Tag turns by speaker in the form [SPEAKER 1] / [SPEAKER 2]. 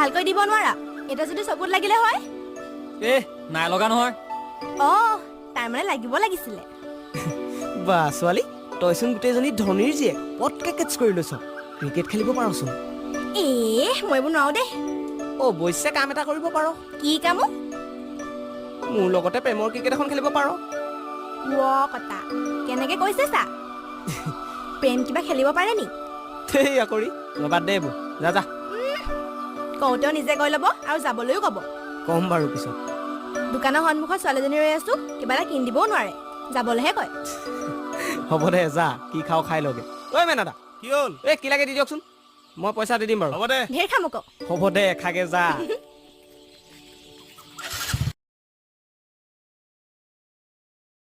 [SPEAKER 1] ভালকৈ দিব নোৱাৰা এটা যদি চকুত লাগিলে হয়
[SPEAKER 2] নাই লগা নহয়
[SPEAKER 1] তাৰ মানে লাগিব লাগিছিলে
[SPEAKER 3] বা ছোৱালী তইচোন গোটেইজনী ধনীৰ জীয়েক পটকে কেটছ কৰি লৈছ ক্ৰিকেট খেলিব পাৰচোন
[SPEAKER 1] মই এইবোৰ নোৱাৰো দেই
[SPEAKER 3] অৱশ্যে কাম এটা কৰিব পাৰ
[SPEAKER 1] কি কামো
[SPEAKER 3] মোৰ লগতে প্ৰেমৰ ক্ৰিকেট এখন খেলিব পাৰ
[SPEAKER 1] কথা কেনেকে কৈছে চা প্ৰেম কিবা খেলিব পাৰে নি
[SPEAKER 3] সেই আকৰি বাদ দে এইবোৰ যা যা
[SPEAKER 1] কওঁতেও নিজে কৈ ল'ব আৰু যাবলৈও ক'ব
[SPEAKER 3] কম বাৰু পিছত
[SPEAKER 1] দোকানৰ সন্মুখত ছোৱালীজনী ৰৈ আছো কিবা এটা কিনি দিবও নোৱাৰে যাবলৈহে কয়
[SPEAKER 3] হ'ব দে যা কি খাও খাই লগে ঐ মেনাদা
[SPEAKER 4] কি হ'ল
[SPEAKER 3] কি লাগে দি দিয়কচোন মই পইচা দি দিম বাৰু
[SPEAKER 4] হ'ব দে
[SPEAKER 1] ঢেৰ খাম আকৌ
[SPEAKER 3] হ'ব দে খাগে যা